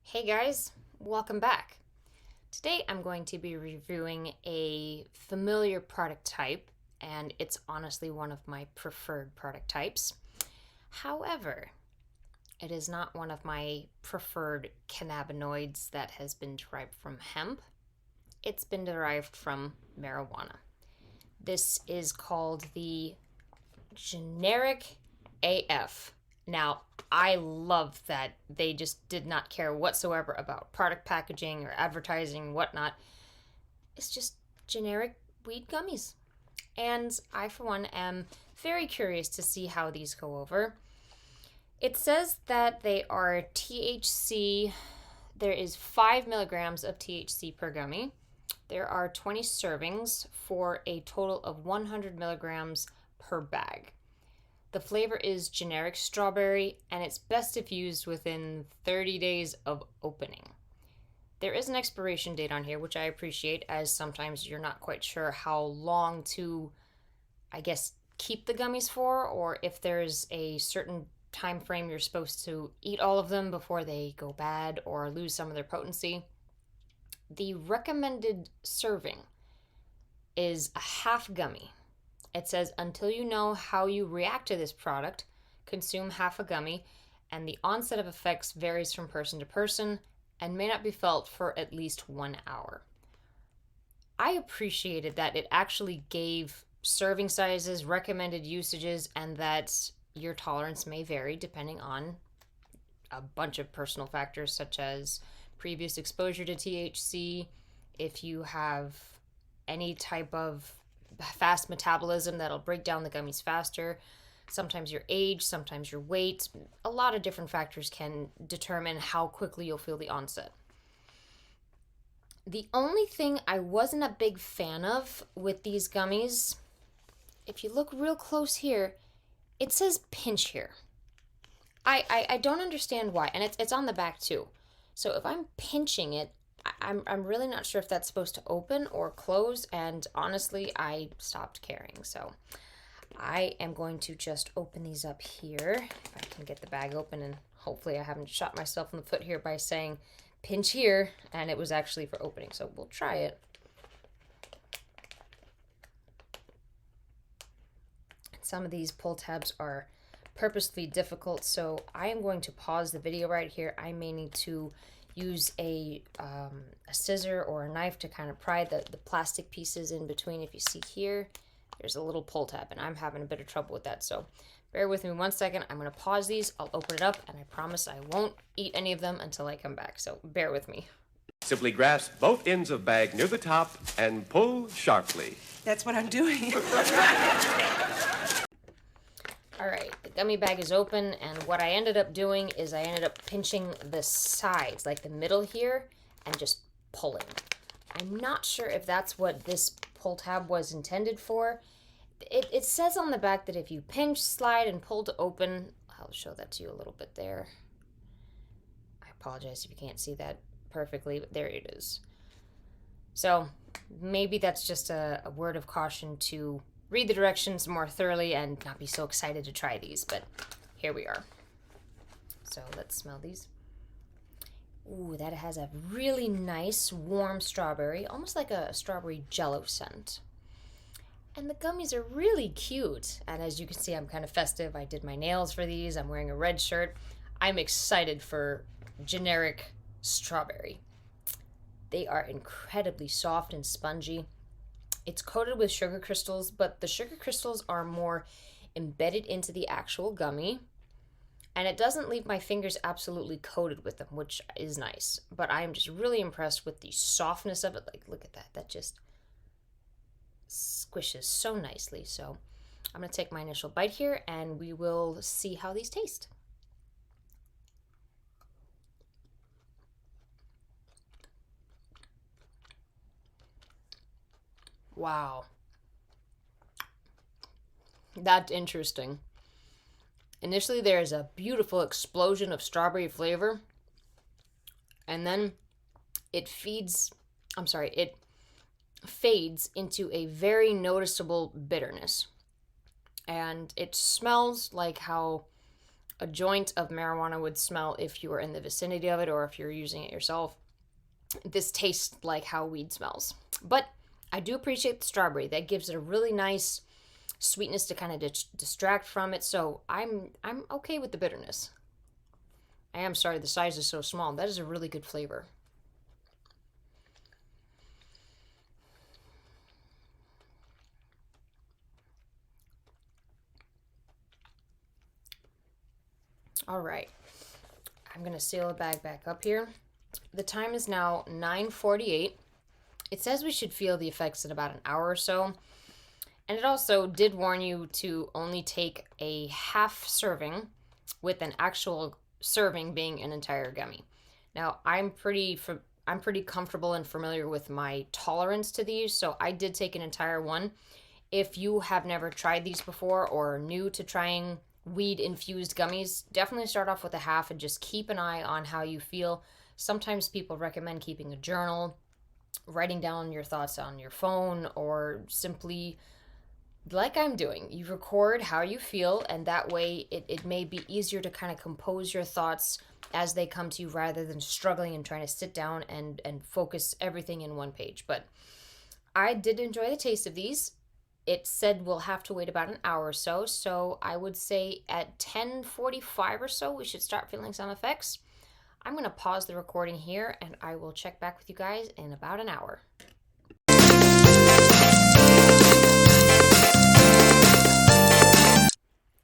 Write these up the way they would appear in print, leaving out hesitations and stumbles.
Hey guys, welcome back. Today I'm going to be reviewing a familiar product type, and it's honestly one of my preferred product types. However, it is not one of my preferred cannabinoids that has been derived from hemp. It's been derived from marijuana. This is called the Generic AF. Now, I love that they just did not care whatsoever about product packaging or advertising, whatnot. It's just generic weed gummies. And I, for one, am very curious to see how these go over. It says that they are THC. There is 5 milligrams of THC per gummy. There are 20 servings for a total of 100 milligrams per bag. The flavor is generic strawberry, and it's best if used within 30 days of opening. There is an expiration date on here, which I appreciate, as sometimes you're not quite sure how long to, keep the gummies for, or if there's a certain time frame you're supposed to eat all of them before they go bad or lose some of their potency. The recommended serving is a half gummy. It says, until you know how you react to this product, consume half a gummy, and the onset of effects varies from person to person and may not be felt for at least 1 hour. I appreciated that it actually gave serving sizes, recommended usages, and that your tolerance may vary depending on a bunch of personal factors such as previous exposure to THC, if you have any type of fast metabolism that'll break down the gummies faster, sometimes your age, sometimes your weight. A lot of different factors can determine how quickly you'll feel the onset. The only thing I wasn't a big fan of with these gummies, if you look real close here, it says pinch here. I don't understand why, and it's on the back too. So if I'm pinching it, I'm really not sure if that's supposed to open or close, and honestly, I stopped caring. So I am going to just open these up here. If I can get the bag open, and hopefully I haven't shot myself in the foot here by saying pinch here, and it was actually for opening. So we'll try it. Some of these pull tabs are purposely difficult, so I am going to pause the video right here. I may need to use a scissor or a knife to kind of pry the plastic pieces in between. If you see here, there's a little pull tab, and I'm having a bit of trouble with that. So bear with me 1 second. I'm going to pause these. I'll open it up, and I promise I won't eat any of them until I come back. So bear with me. Simply grasp both ends of bag near the top and pull sharply. That's what I'm doing. All right, the gummy bag is open, and what I ended up doing is I ended up pinching the sides, like the middle here, and just pulling. I'm not sure if that's what this pull tab was intended for. It says on the back that if you pinch, slide, and pull to open, I'll show that to you a little bit there. I apologize if you can't see that perfectly, but there it is. So maybe that's just a word of caution to read the directions more thoroughly and not be so excited to try these, but here we are. So let's smell these. Ooh, that has a really nice warm strawberry, almost like a strawberry jello scent. And the gummies are really cute. And as you can see, I'm kind of festive. I did my nails for these. I'm wearing a red shirt. I'm excited for Generic Strawberry. They are incredibly soft and spongy. It's coated with sugar crystals, but the sugar crystals are more embedded into the actual gummy, and it doesn't leave my fingers absolutely coated with them, which is nice. But I am just really impressed with the softness of it. Like, look at that. That just squishes so nicely. So I'm going to take my initial bite here, and we will see how these taste. Wow. That's interesting. Initially, there is a beautiful explosion of strawberry flavor, and then it fades into a very noticeable bitterness. And it smells like how a joint of marijuana would smell if you were in the vicinity of it or if you're using it yourself. This tastes like how weed smells. But I do appreciate the strawberry. That gives it a really nice sweetness to kind of distract from it. So I'm okay with the bitterness. I am sorry the size is so small. That is a really good flavor. All right. I'm going to seal the bag back up here. The time is now 9:48. It says we should feel the effects in about an hour or so. And it also did warn you to only take a half serving, with an actual serving being an entire gummy. Now, I'm pretty comfortable and familiar with my tolerance to these, so I did take an entire one. If you have never tried these before or are new to trying weed-infused gummies, definitely start off with a half and just keep an eye on how you feel. Sometimes people recommend keeping a journal, writing down your thoughts on your phone, or simply, like I'm doing, you record how you feel, and that way it may be easier to kind of compose your thoughts as they come to you rather than struggling and trying to sit down and focus everything in one page. But I did enjoy the taste of these. It said we'll have to wait about an hour or so, so I would say at 10:45 or so we should start feeling some effects. I'm going to pause the recording here, and I will check back with you guys in about an hour.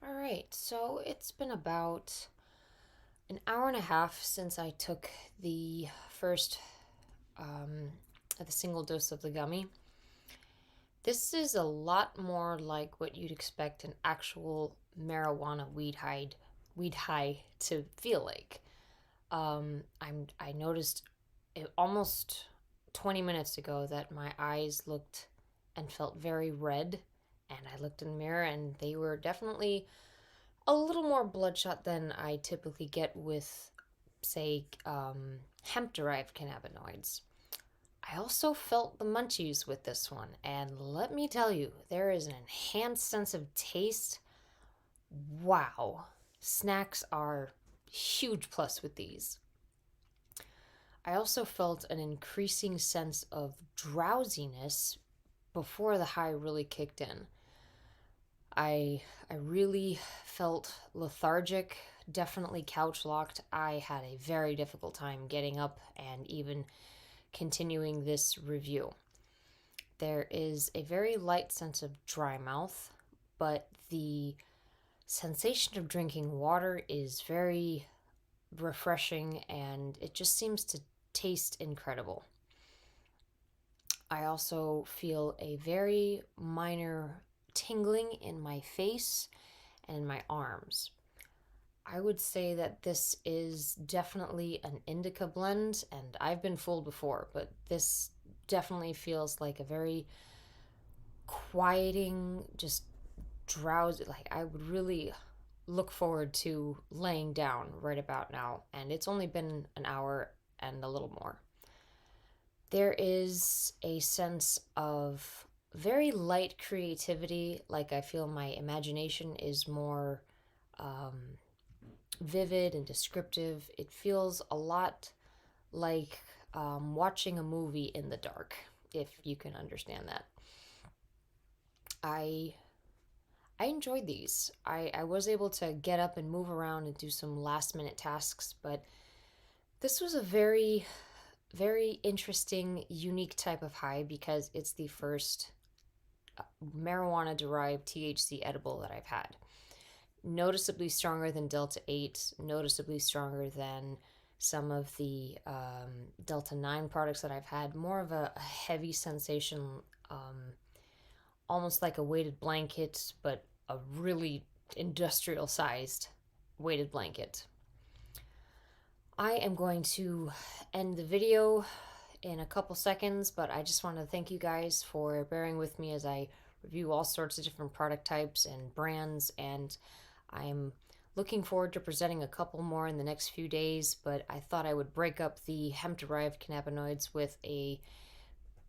All right, so it's been about an hour and a half since I took the first the single dose of the gummy. This is a lot more like what you'd expect an actual marijuana weed high to feel like. I noticed almost 20 minutes ago that my eyes looked and felt very red, and I looked in the mirror and they were definitely a little more bloodshot than I typically get with, say, hemp-derived cannabinoids. I also felt the munchies with this one, and let me tell you, there is an enhanced sense of taste. Wow. Snacks are huge plus with these. I also felt an increasing sense of drowsiness before the high really kicked in. I really felt lethargic, definitely couch locked. I had a very difficult time getting up and even continuing this review. There is a very light sense of dry mouth, but the sensation of drinking water is very refreshing, and it just seems to taste incredible. I also feel a very minor tingling in my face and in my arms. I would say that this is definitely an indica blend, and I've been fooled before, but this definitely feels like a very quieting, just drowsy, like I would really look forward to laying down right about now, and it's only been an hour and a little more. There is a sense of very light creativity, like I feel my imagination is more vivid and descriptive. It feels a lot like watching a movie in the dark, if you can understand that. I enjoyed these. I was able to get up and move around and do some last minute tasks, but this was a very, very interesting, unique type of high because it's the first marijuana derived THC edible that I've had. Noticeably stronger than Delta 8, noticeably stronger than some of the Delta 9 products that I've had. More of a heavy sensation, almost like a weighted blanket, but a really industrial sized weighted blanket. I am going to end the video in a couple seconds, but I just want to thank you guys for bearing with me as I review all sorts of different product types and brands, and I'm looking forward to presenting a couple more in the next few days, but I thought I would break up the hemp-derived cannabinoids with a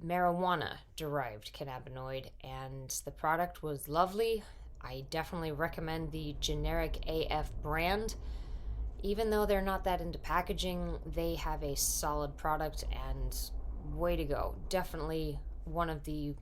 marijuana-derived cannabinoid, and the product was lovely. I definitely recommend the Generic AF brand. Even though they're not that into packaging, they have a solid product, and way to go. Definitely one of the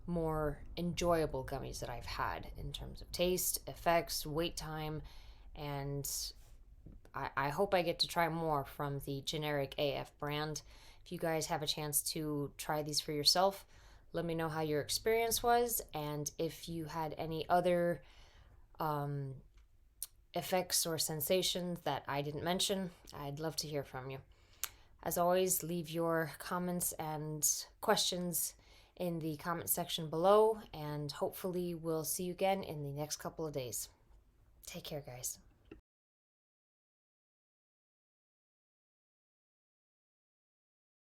more enjoyable gummies that I've had in terms of taste, effects, wait time, and I hope I get to try more from the Generic AF brand. If you guys have a chance to try these for yourself, let me know how your experience was, and if you had any other effects or sensations that I didn't mention, I'd love to hear from you. As always, leave your comments and questions in the comment section below, and hopefully we'll see you again in the next couple of days. Take care, guys.